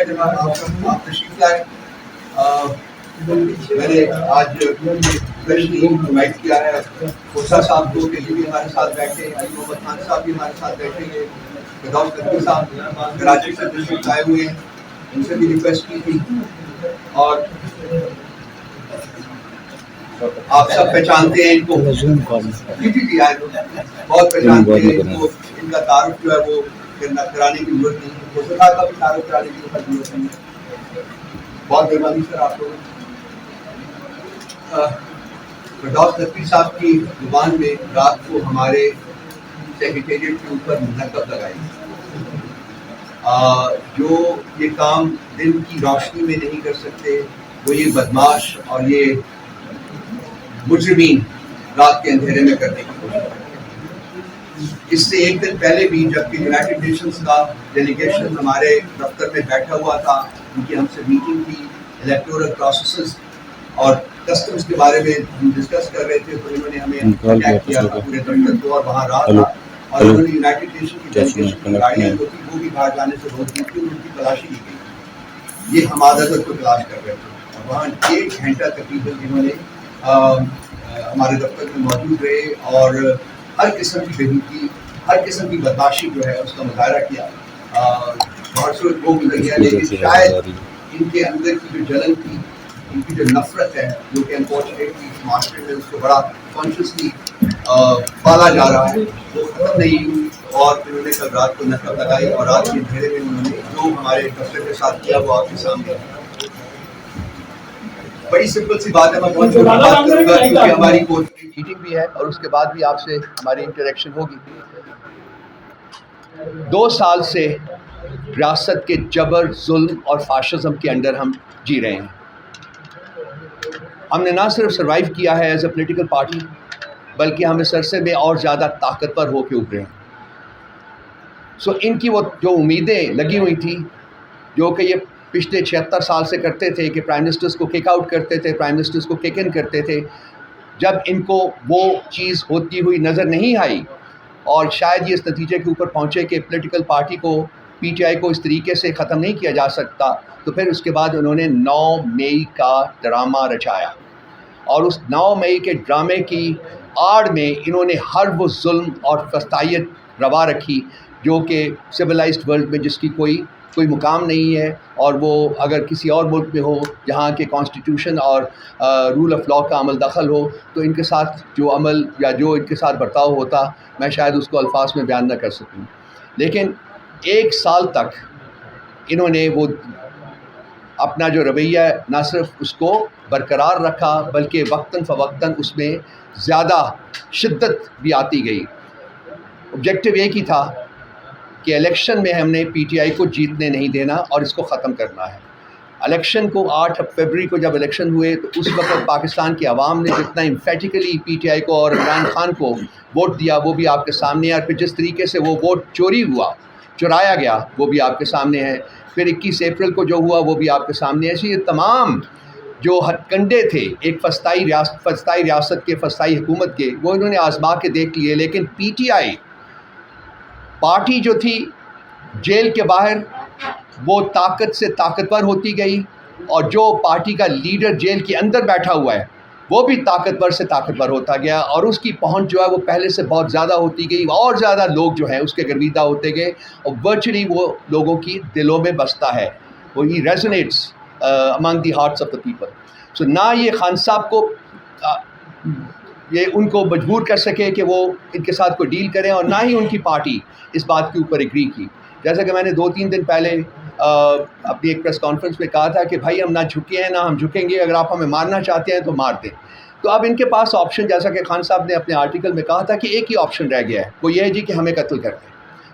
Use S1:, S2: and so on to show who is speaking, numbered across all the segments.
S1: جناب آپ تشریف لائے. میں نے آج اسپیشلی انوائٹ کیا ہے خورشہ صاحب کو کہ یہ بھی ہمارے ساتھ بیٹھے, علی محمد خان صاحب بھی ہمارے ساتھ بیٹھے ہیں, فردوس نقوی صاحب کراچی سے تشریف لائے ہوئے ہیں, ان سے بھی ریکویسٹ کی تھی. اور آپ سب پہچانتے ہیں ان کو, جی آئے بہت پہچانتے ہیں ان کو. ان کا تعارف جو ہے وہ کرانے کی ضرورت نہیں ہے, خورشہ کا بھی تعارف کرانے کی ضرورت نہیں ہے. بہت مہربانی سر آپ لوگوں. فردوس نقوی صاحب کی زبان میں رات کو ہمارے سیکریٹریٹ کے اوپر منعقد لگائی. جو یہ کام دن کی روشنی میں نہیں کر سکتے, وہ یہ بدماش اور یہ مجرمین رات کے اندھیرے میں کرنے کی کوشش. اس سے ایک دن پہلے بھی جب کہ یونائٹڈ نیشنز کا ڈیلیگیشن ہمارے دفتر میں بیٹھا ہوا تھا, ان کی ہم سے میٹنگ تھی, الیکٹورل پروسیسز اور کسٹمز کے بارے میں ہم ڈسکس کر رہے تھے, تو انہوں نے ہمیں اٹیک کیا تھا پورے دفتر کو, اور وہاں رہا تھا, اور انہوں نے یونائٹڈ نیشن کی ڈیلیگیشن کی گاڑیاں جو تھی وہ بھی باہر جانے سے روک دی تھی, ان کی تلاشی لی گئی. یہ ہم عادت کو تلاش کر رہے تھے, اور وہاں 1 گھنٹہ تقریباً انہوں نے ہمارے دفتر میں موجود رہے اور ہر قسم کی بےروکی, ہر قسم کی بدماشی جو ہے اس کا مظاہرہ کیا. بہت سے وہ گزر گیا, لیکن شاید ان کے اندر کی جو جلن تھی, ان کی جو نفرت ہے, جو کہ انفارچونیٹلی معاشرے میں اس کو بڑا کانشیسلی پالا جا رہا ہے, وہ ختم نہیں ہوئی. اور انہوں نے کل رات کو نقب لگائی, اور رات کے اندھیرے میں انہوں نے جو ہمارے دفتر کے ساتھ کیا وہ آپ کے سامنے ہے. بڑی سمپل سی بات ہے, میں بہت چھوٹی بات کروں گا کیونکہ ہماری کوئی میٹنگ بھی ہے اور اس کے بعد بھی آپ سے ہماری انٹریکشن ہوگی. 2 سال سے ریاست کے جبر, ظلم اور فاشزم کے انڈر ہم جی رہے ہیں. ہم نے نہ صرف سروائیو کیا ہے ایز اے پولیٹیکل پارٹی, بلکہ ہم اس عرصے میں اور زیادہ طاقتور ہو کے ابھرے ہیں. سو ان کی وہ جو امیدیں لگی ہوئی تھی, جو کہ یہ پچھلے 76 سال سے کرتے تھے کہ پرائم منسٹرز کو کک آؤٹ کرتے تھے, پرائم منسٹرز کو کک ان کرتے تھے, جب ان کو وہ چیز ہوتی ہوئی نظر نہیں آئی اور شاید یہ اس نتیجے کے اوپر پہنچے کہ پولیٹیکل پارٹی کو, پی ٹی آئی کو اس طریقے سے ختم نہیں کیا جا سکتا, تو پھر اس کے بعد انہوں نے 9 مئی کا ڈرامہ رچایا. اور اس 9 مئی کے ڈرامے کی آڑ میں انہوں نے ہر وہ ظلم اور فسطائیت روا رکھی جو کہ سویلائزڈ ورلڈ میں جس کی کوئی مقام نہیں ہے, اور وہ اگر کسی اور ملک میں ہو جہاں کے کانسٹیٹیوشن اور رول آف لاء کا عمل دخل ہو, تو ان کے ساتھ جو عمل یا جو ان کے ساتھ برتاؤ ہوتا, میں شاید اس کو الفاظ میں بیان نہ کر سکوں. لیکن 1 سال تک انہوں نے وہ اپنا جو رویہ نہ صرف اس کو برقرار رکھا, بلکہ وقتاً فوقتاً اس میں زیادہ شدت بھی آتی گئی. آبجیکٹو ایک ہی تھا کہ الیکشن میں ہم نے پی ٹی آئی کو جیتنے نہیں دینا اور اس کو ختم کرنا ہے. الیکشن کو 8 فروری کو جب الیکشن ہوئے, تو اس وقت پاکستان کی عوام نے جتنا امفیٹیکلی پی ٹی آئی کو اور عمران خان کو ووٹ دیا وہ بھی آپ کے سامنے ہے, اور پھر جس طریقے سے وہ ووٹ چرایا گیا وہ بھی آپ کے سامنے ہے. پھر 21 اپریل کو جو ہوا وہ بھی آپ کے سامنے ہے. ایسے یہ تمام جو ہتھ کنڈے تھے ایک فسطائی ریاست کے, فسطائی حکومت کے, وہ انہوں نے آزما کے دیکھ لیے. لیکن پی ٹی آئی پارٹی جو تھی جیل کے باہر وہ طاقت سے طاقتور ہوتی گئی, اور جو پارٹی کا لیڈر جیل کے اندر بیٹھا ہوا ہے وہ بھی طاقتور سے طاقتور ہوتا گیا, اور اس کی پہنچ جو ہے وہ پہلے سے بہت زیادہ ہوتی گئی, اور زیادہ لوگ جو ہیں اس کے گرویدہ ہوتے گئے, اور ورچولی وہ لوگوں کی دلوں میں بستا ہے, وہ ہی resonates among the hearts of the people. So نہ یہ خان صاحب کو یہ ان کو مجبور کر سکے کہ وہ ان کے ساتھ کوئی ڈیل کریں, اور نہ ہی ان کی پارٹی اس بات کے اوپر ایگری کی. جیسا کہ میں نے 2-3 دن پہلے اپنی ایک پریس کانفرنس میں کہا تھا کہ بھائی ہم نہ جھکے ہیں نہ ہم جھکیں گے, اگر آپ ہمیں مارنا چاہتے ہیں تو مار دیں. تو اب ان کے پاس آپشن, جیسا کہ خان صاحب نے اپنے آرٹیکل میں کہا تھا کہ ایک ہی آپشن رہ گیا ہے, وہ یہ ہے جی کہ ہمیں قتل کر دیں,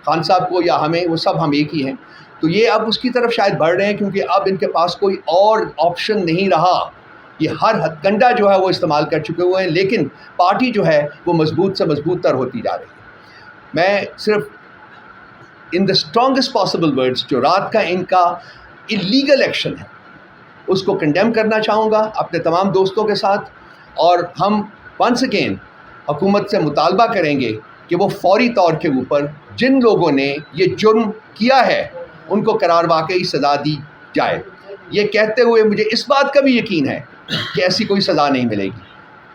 S1: خان صاحب کو یا ہمیں, وہ سب ہم ایک ہی ہیں. تو یہ اب اس کی طرف شاید بڑھ رہے ہیں, کیونکہ اب ان کے پاس کوئی اور آپشن نہیں رہا. یہ ہر ہتھ کنڈا جو ہے وہ استعمال کر چکے ہوئے ہیں, لیکن پارٹی جو ہے وہ مضبوط سے مضبوط تر ہوتی جا رہی ہے. میں صرف ان دا اسٹرانگسٹ پاسبل ورڈز جو رات کا ان کا اللیگل ایکشن ہے اس کو کنڈیم کرنا چاہوں گا اپنے تمام دوستوں کے ساتھ, اور ہم ونس اگین حکومت سے مطالبہ کریں گے کہ وہ فوری طور کے اوپر جن لوگوں نے یہ جرم کیا ہے ان کو قرار واقعی سزا دی جائے. یہ کہتے ہوئے مجھے اس بات کا بھی یقین ہے کہ ایسی کوئی سزا نہیں ملے گی،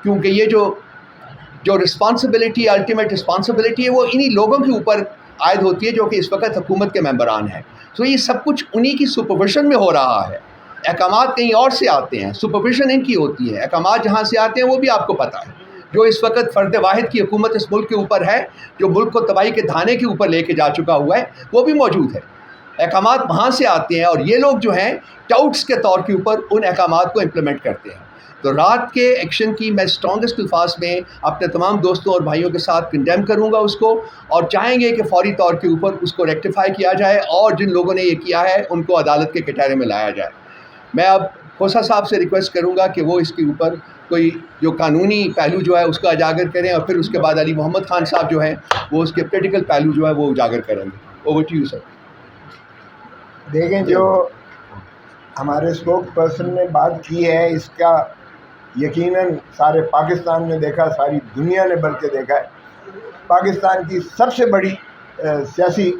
S1: کیونکہ یہ جو رسپانسبلٹی، الٹیمیٹ رسپانسبلٹی ہے، وہ انہی لوگوں کے اوپر عائد ہوتی ہے جو کہ اس وقت حکومت کے ممبران ہیں. سو یہ سب کچھ انہی کی سپرویژن میں ہو رہا ہے. احکامات کہیں اور سے آتے ہیں، سپرویژن ان کی ہوتی ہے. احکامات جہاں سے آتے ہیں وہ بھی آپ کو پتہ ہے. جو اس وقت فرد واحد کی حکومت اس ملک کے اوپر ہے، جو ملک کو تباہی کے دھانے کے اوپر لے کے جا چکا ہوا ہے، وہ بھی موجود ہے. احکامات وہاں سے آتے ہیں، اور یہ لوگ جو ہیں ٹاؤٹس کے طور کے اوپر ان احکامات کو امپلیمنٹ کرتے ہیں. تو رات کے ایکشن کی میں اسٹرانگسٹ الفاظ میں اپنے تمام دوستوں اور بھائیوں کے ساتھ کنڈیم کروں گا اس کو، اور چاہیں گے کہ فوری طور کے اوپر اس کو ریکٹیفائی کیا جائے، اور جن لوگوں نے یہ کیا ہے ان کو عدالت کے کٹہرے میں لایا جائے. میں اب کھوسا صاحب سے ریکویسٹ کروں گا کہ وہ اس کے اوپر کوئی جو قانونی پہلو جو ہے اس کو اجاگر کریں، اور پھر اس کے بعد علی محمد خان صاحب جو ہیں وہ اس کے پریکٹیکل پہلو جو ہے وہ اجاگر کریں گے. Over to you sir.
S2: دیکھیں، جو ہمارے اسپوک پرسن نے بات کی ہے، اس کا یقیناً سارے پاکستان نے دیکھا، ساری دنیا نے بلکہ دیکھا ہے. پاکستان کی سب سے بڑی سیاسی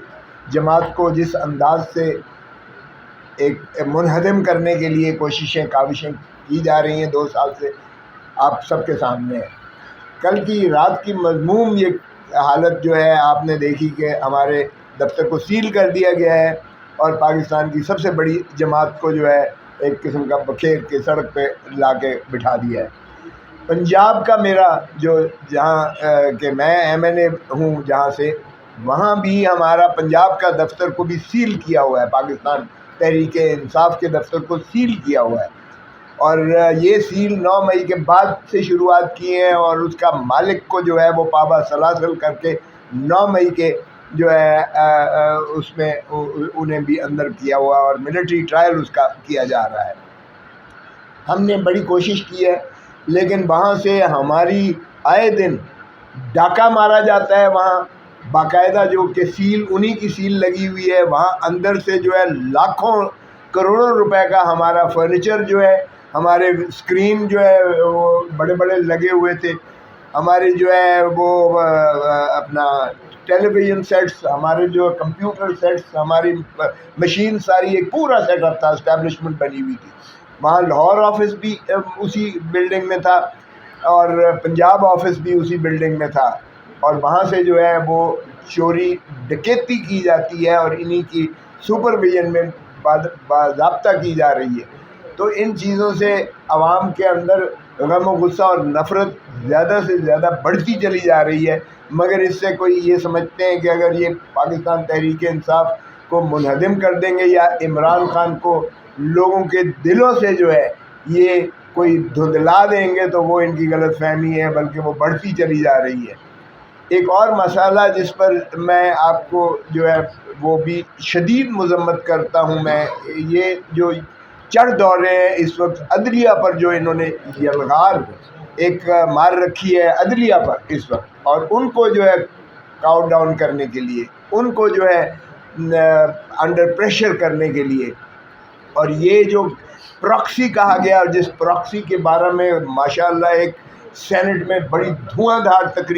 S2: جماعت کو جس انداز سے ایک منہدم کرنے کے لیے کوششیں کاوشیں کی جا رہی ہیں 2 سال سے، آپ سب کے سامنے ہے. کل کی رات کی مذموم یہ حالت جو ہے آپ نے دیکھی کہ ہمارے دفتر کو سیل کر دیا گیا ہے، اور پاکستان کی سب سے بڑی جماعت کو جو ہے ایک قسم کا بکھیر کے سڑک پہ لا کے بٹھا دیا ہے. پنجاب کا میرا جو جہاں کہ میں MNA ہوں جہاں سے، وہاں بھی ہمارا پنجاب کا دفتر کو بھی سیل کیا ہوا ہے. پاکستان تحریک انصاف کے دفتر کو سیل کیا ہوا ہے، اور یہ سیل 9 مئی کے بعد سے شروعات کی ہیں، اور اس کا مالک کو جو ہے وہ پابا سلاسل کر کے 9 مئی کے جو ہے اس میں انہیں بھی اندر کیا ہوا، اور ملٹری ٹرائل اس کا کیا جا رہا ہے. ہم نے بڑی کوشش کی ہے، لیکن وہاں سے ہماری آئے دن ڈاکہ مارا جاتا ہے. وہاں باقاعدہ جو کہ سیل انہی کی سیل لگی ہوئی ہے، وہاں اندر سے جو ہے لاکھوں کروڑوں روپے کا ہمارا فرنیچر جو ہے، ہمارے اسکرین جو ہے وہ بڑے بڑے لگے ہوئے تھے، ہمارے جو ہے وہ اپنا ٹیلی ویژن سیٹس، ہمارے جو کمپیوٹر سیٹس، ہماری مشین ساری ایک پورا سیٹ اپ تھا، اسٹیبلشمنٹ بنی ہوئی تھی. وہاں لاہور آفس بھی اسی بلڈنگ میں تھا، اور پنجاب آفس بھی اسی بلڈنگ میں تھا، اور وہاں سے جو ہے وہ چوری ڈکیتی کی جاتی ہے، اور انہی کی سپرویژن میں باضابطہ کی جا رہی ہے. تو ان چیزوں سے عوام کے اندر غم و غصہ اور نفرت زیادہ سے زیادہ بڑھتی چلی جا رہی ہے. مگر اس سے کوئی یہ سمجھتے ہیں کہ اگر یہ پاکستان تحریک انصاف کو منہدم کر دیں گے، یا عمران خان کو لوگوں کے دلوں سے جو ہے یہ کوئی دھندلا دیں گے، تو وہ ان کی غلط فہمی ہے، بلکہ وہ بڑھتی چلی جا رہی ہے. ایک اور مسئلہ جس پر میں آپ کو جو ہے وہ بھی شدید مذمت کرتا ہوں، میں یہ جو چڑھ دوڑ رہے ہیں اس وقت عدلیہ پر، جو انہوں نے یلغار ایک مار رکھی ہے عدلیہ پر اس وقت، اور ان کو جو ہے کاؤ ڈاؤن کرنے کے لیے، ان کو جو ہے انڈر پریشر کرنے کے لیے، اور یہ جو پراکسی کہا گیا، اور جس پراکسی کے بارے میں ماشاءاللہ ایک سینٹ میں بڑی دھواں دھار تقریر